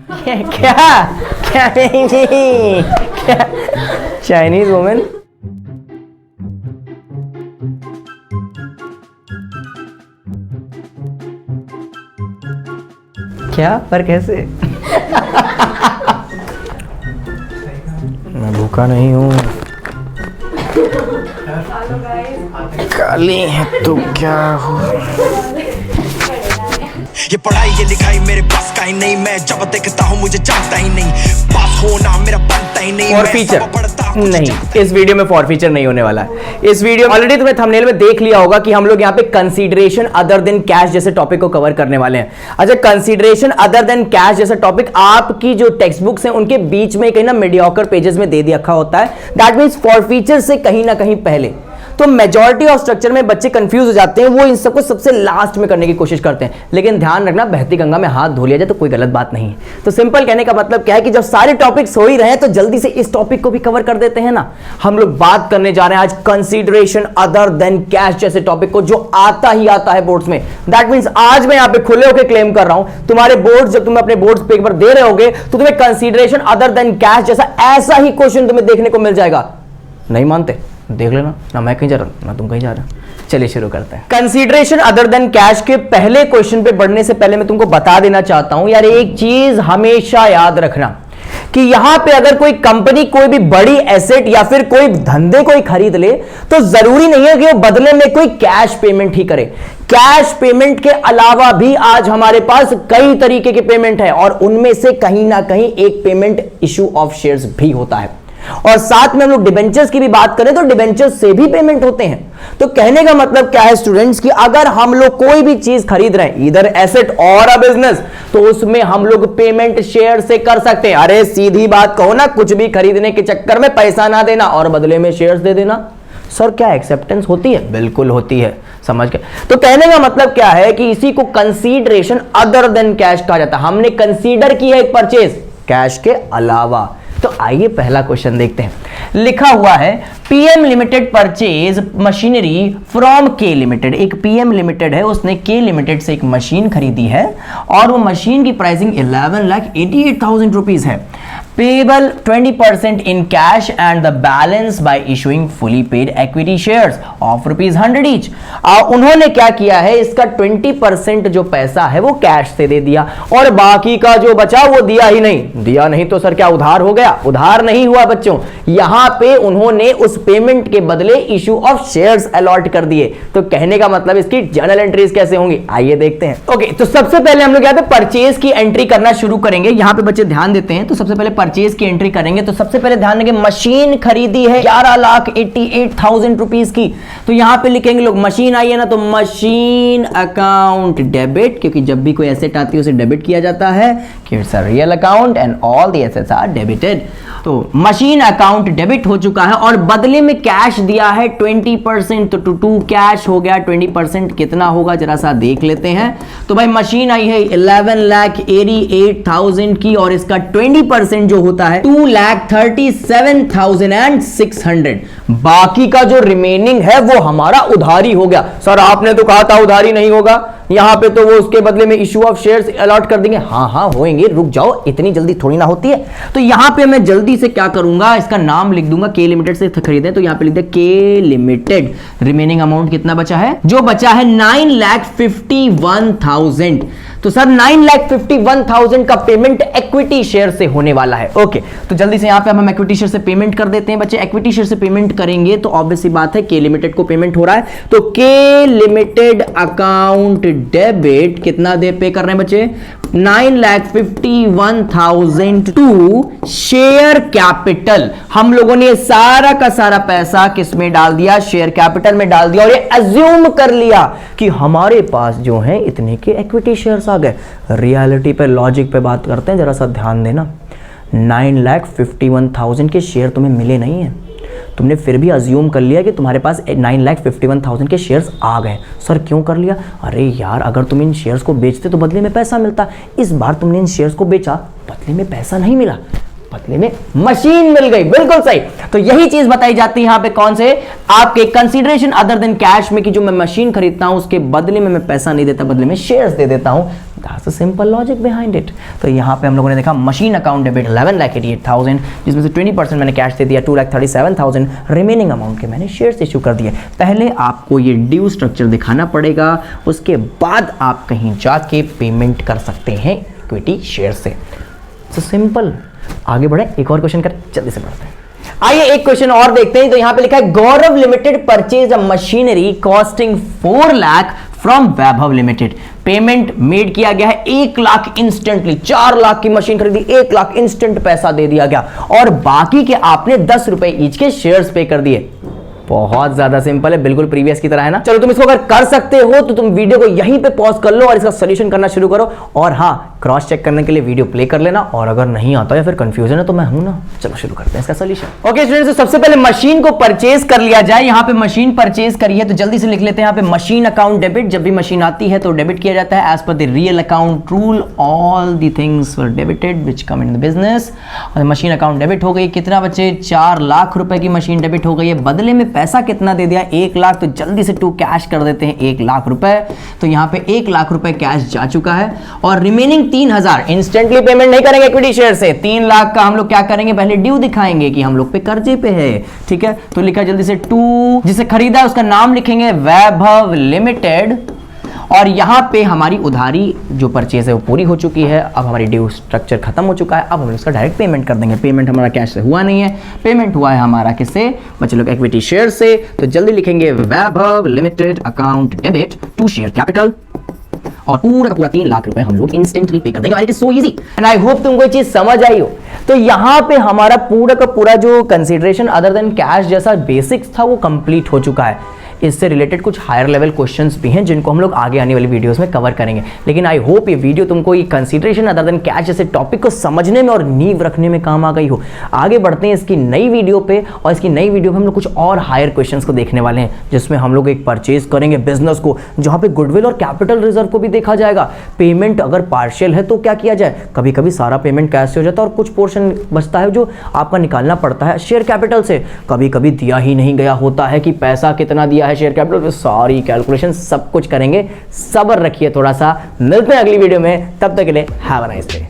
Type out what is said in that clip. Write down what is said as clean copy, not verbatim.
क्या क्या नहीं, क्या चाइनीज वुमेन? क्या पर कैसे? मैं भूखा नहीं हूँ। काली है तो क्या हो? ये पढ़ाई ये लिखाई मेरे पास का ही नहीं, मैं जब देखता हूँ मुझे जमता ही नहीं, पास होना मेरा बनता ही नहीं। फॉर फीचर नहीं, इस वीडियो में फॉर फीचर नहीं होने वाला है। इस वीडियो ऑलरेडी तुम्हें थंबनेल में देख लिया होगा कि हम लोग यहाँ पे कंसीडरेशन अदर देन कैश जैसे टॉपिक को कवर करने वाले हैं। अच्छा, कंसीडरेशन अदर देन कैश जैसा टॉपिक आपकी जो टेक्स्ट बुक्स हैं उनके बीच में कहीं ना मीडियोकर पेजेस में दे दिया रखा होता है। दैट मींस फॉर फीचर से कहीं ना कहीं पहले। तो मेजॉरिटी ऑफ स्ट्रक्चर में बच्चे कंफ्यूज हो जाते हैं, वो इन सबको सबसे लास्ट में करने की कोशिश करते हैं। लेकिन ध्यान रखना, बहती गंगा में हाथ धो लिया जाए तो कोई गलत बात नहीं है। तो सिंपल कहने का मतलब क्या है कि जब सारे टॉपिक्स हो ही रहे हैं तो जल्दी से इस टॉपिक को भी कवर कर देते हैं ना। हम लोग बात करने जा रहे हैं आज कंसीडरेशन अदर देन कैश जैसे टॉपिक को, जो आता ही आता है बोर्ड्स में। दैट मींस आज मैं यहां पे खुले होकर क्लेम कर रहा हूं, तुम्हारे बोर्ड जब तुम अपने बोर्ड पेपर दे रहे होगे तो तुम्हें कंसीडरेशन अदर देन कैश जैसा ऐसा ही क्वेश्चन तुम्हें देखने को मिल जाएगा। नहीं मानते? देख लेना, ना मैं कहीं जा रहा हूं ना तुम कहीं जा रहे हो। चलिए शुरू करते हैं। कंसीडरेशन अदर देन कैश के पहले क्वेश्चन पे बढ़ने से पहले मैं तुमको बता देना चाहता हूं यार, एक चीज हमेशा याद रखना कि यहां पे अगर कोई कंपनी कोई भी बड़ी एसेट या फिर कोई धंधे कोई खरीद ले तो जरूरी नहीं है कि वो बदले में कोई कैश पेमेंट ही करे। कैश पेमेंट के अलावा भी आज हमारे पास कई तरीके के पेमेंट है और उनमें से कहीं ना कहीं एक पेमेंट इशू ऑफ शेयर्स भी होता है। और साथ में हम लोग डिबेंचर्स की भी बात करें तो डिबेंचर्स से भी पेमेंट होते हैं। तो कहने का मतलब क्या है स्टूडेंट्स कि अगर हम लोग कोई भी चीज खरीद रहे हैं, इधर एसेट और अ बिजनेस, तो उसमें हम लोग पेमेंट शेयर से कर सकते हैं। अरे सीधी बात कहो ना, कुछ भी खरीदने के चक्कर में पैसा ना देना और बदले में शेयर्स दे देना। सर क्या एक्सेप्टेंस होती है? बिल्कुल होती है, समझ के। तो कहने का मतलब क्या है कि इसी को कंसीडरेशन अदर देन कैश कहा जाता है। हमने कंसीडर की है एक परचेज कैश के अलावा। तो आइए पहला क्वेश्चन देखते हैं। लिखा हुआ है PM limited purchase machinery from के लिमिटेड। एक पीएम लिमिटेड है, उसने के लिमिटेड से एक मशीन खरीदी है और वो मशीन की प्राइसिंग 11,88,000 रुपीज है। Payable 20% in cash and the balance by issuing fully paid equity shares of ₹100 each। उन्होंने क्या किया है, इसका 20% जो पैसा है वो कैश से दे दिया और बाकी का जो बचा वो दिया ही नहीं। दिया नहीं तो सर क्या उधार हो गया? उधार नहीं हुआ बच्चों, यहां पे उन्होंने उस पेमेंट के बदले इशू ऑफ शेयर्स अलॉट कर दिए। तो कहने का मतलब इसकी जर्नल एंट्रीज कैसे होंगी आइए देखते हैं। ओके, तो सबसे पहले हम लोग यहाँ पे परचेज की एंट्री करना शुरू करेंगे। यहां पे बच्चे ध्यान देते हैं। तो सबसे पहले परचेज की एंट्री करेंगे तो सबसे पहले ध्यान देंगे मशीन खरीदी है 11,88,000 रुपीज की। तो यहां पे लिखेंगे लोग मशीन आई है ना, तो मशीन अकाउंट डेबिट, क्योंकि जब भी कोई एसेट आती है उसे डेबिट किया जाता है कि it's a real account and all the assets are debited. तो मशीन अकाउंट डेबिट हो चुका है और बदले में कैश दिया है 20%। तो टू कैश हो गया 20%। कितना होगा जरा सा देख लेते हैं। तो भाई मशीन आई है 11,88,000 की और इसका 20% जो होता है 2,37,600। बाकी का जो रिमेनिंग है वो हमारा उधारी हो गया। सर आपने तो कहा था उधारी नहीं होगा, यहां पे तो वो उसके बदले में इशू ऑफ शेयर्स अलॉट कर देंगे। हाँ हाँ होंगे, रुक जाओ, इतनी जल्दी थोड़ी ना होती है। तो यहां पे मैं जल्दी से क्या करूंगा, इसका नाम लिख दूंगा। के लिमिटेड से खरीदे तो यहां पे लिख दे के लिमिटेड। रिमेनिंग अमाउंट कितना बचा है? जो बचा है 9,51,000। तो सर 9,51,000 का पेमेंट इक्विटी शेयर से होने वाला है। ओके, तो जल्दी से यहां पे हम इक्विटी शेयर से पेमेंट कर देते हैं बच्चे। इक्विटी शेयर से पेमेंट करेंगे तो ऑब्वियस सी बात है के लिमिटेड को पेमेंट हो रहा है। तो के लिमिटेड अकाउंट डेबिट कितना दे पे कर रहे हैं बच्चे? 9,51,000 टू शेयर कैपिटल। हम लोगों ने सारा का सारा पैसा किस में डाल दिया? शेयर कैपिटल में डाल दिया और ये अज्यूम कर लिया कि हमारे पास जो है इतने के इक्विटी शेयर्स आ गए। रियलिटी पे लॉजिक पे बात करते हैं, जरा सा ध्यान देना। 9,51,000 के शेयर तुम्हें मिले नहीं है, तुमने फिर भी अज्यूम कर लिया कि तुम्हारे पास 9,51,000 के शेयर्स आ गए। सर क्यों कर लिया? अरे यार अगर तुम इन शेयर्स को बेचते तो बदले में पैसा मिलता। इस बार तुमने इन शेयर्स को बेचा, बदले में पैसा नहीं मिला, बदले में मशीन मिल गई। बिल्कुल सही। तो यही चीज बताई जाती है यहां पे कौन से आपके कंसीडरेशन अदर देन कैश में कि जो मैं मशीन खरीदता हूं उसके बदले में मैं पैसा नहीं देता, बदले में शेयर्स दे देता हूं। That's a simple logic behind it. तो यहाँ पे हम लोगों ने देखा मशीन अकाउंट डेबिट 11,88,000, जिसमें से 20% मैंने कैश दे दिया 2,37,000, रिमेनिंग अमाउंट के मैंने शेयर्स इशू कर दिए। पहले आपको ये ड्यू स्ट्रक्चर दिखाना पड़ेगा, उसके बाद आप कहीं जाके पेमेंट कर सकते हैं इक्विटी शेयर से। So simple. आगे बढ़े, एक और क्वेश्चन करें, जल्दी से बढ़ते हैं। आइए एक क्वेश्चन और देखते हैं। तो यहां पे लिखा है Gaurav limited purchase a machinery costing 4 lakh from Vaibhav limited. Payment made किया गया है 1 लाख इंस्टेंटली। 4 लाख की मशीन खरीदी, 1 लाख इंस्टेंट पैसा दे दिया गया और बाकी के आपने 10 रुपए ईच के शेयर्स पे कर दिए। बहुत ज्यादा सिंपल है, बिल्कुल प्रीवियस की तरह है ना। चलो तुम इसको अगर कर सकते हो तो तुम वीडियो को यहीं पे पॉज कर लो और इसका सॉल्यूशन करना शुरू करो। और हाँ, क्रॉस चेक करने के लिए वीडियो प्ले कर लेना, और अगर नहीं आता या फिर कंफ्यूजन है तो मैं हूं ना। चलो शुरू करते हैं इसका सॉल्यूशन। ओके स्टूडेंट्स, तो सबसे पहले मशीन को परचेज कर लिया जाए। यहां पे मशीन परचेज करी है तो जल्दी से लिख लेते हैं। यहां पे मशीन अकाउंट डेबिट, जब भी मशीन आती है तो डेबिट किया जाता है as per the real account rule. All the things were debited which come in the business. Machine account debit हो गई। कितना बचे? 4 लाख रुपए की मशीन डेबिट हो गई है। बदले में पैसा कितना दे दिया? 1 लाख। तो जल्दी से टू कैश कर देते हैं 1 लाख रुपए। तो यहां पे 1 लाख रुपए कैश जा चुका है और रिमेनिंग 3,000 इंस्टेंटली पेमेंट नहीं करेंगे इक्विटी शेयर से। 3 लाख का हम लोग क्या करेंगे? पहले ड्यू दिखाएंगे कि हम लोग पे कर्जे पे है। ठीक है, तो लिखा जल्दी से टू, जिसे खरीदा है उसका नाम लिखेंगे वैभव लिमिटेड। और यहां पे हमारी उधारी जो परचेज है वो पूरी हो चुकी है। अब हमारी ड्यू स्ट्रक्चर खत्म हो चुका है। अब हम उसका डायरेक्ट पेमेंट कर देंगे। पेमेंट हमारा कैश से हुआ नहीं है, पेमेंट हुआ है हमारा किससे? बच्चे लोग इक्विटी शेयर से। तो जल्दी लिखेंगे Vaibhav limited account debit to share capital और पूरा का पूरा 3 लाख रुपए हम लोग इंस्टेंटली पे कर देंगे। It is so easy and I hope तुमको ये चीज समझ आई हो। तो यहां पे हमारा पूरा का पूरा जो कंसीडरेशन अदर देन कैश जैसा बेसिक्स था वो कंप्लीट हो चुका है। इससे रिलेटेड कुछ हायर लेवल क्वेश्चंस भी हैं जिनको हम लोग आगे आने वाली वीडियोस में कवर करेंगे। लेकिन आई होप ये वीडियो तुमको ये कंसीडरेशन अदर देन कैश जैसे टॉपिक को समझने में और नींव रखने में काम आ गई हो। आगे बढ़ते हैं इसकी नई वीडियो पे, और इसकी नई वीडियो में हम लोग कुछ और हायर क्वेश्चंस को देखने वाले हैं, जिसमें हम लोग एक परचेज करेंगे बिजनेस को, जहां पे गुडविल और कैपिटल रिजर्व को भी देखा जाएगा। पेमेंट अगर पार्शियल है तो क्या किया जाए? कभी कभी सारा पेमेंट कैश से हो जाता है और कुछ पोर्शन बचता है जो आपका निकालना पड़ता है शेयर कैपिटल से। कभी कभी दिया ही नहीं गया होता है कि पैसा कितना दिया है शेयर कैपिटल पे। सारी कैलकुलेशन सब कुछ करेंगे। सब्र रखिए थोड़ा सा। मिलते हैं अगली वीडियो में, तब तक के लिए हैव अ नाइस डे।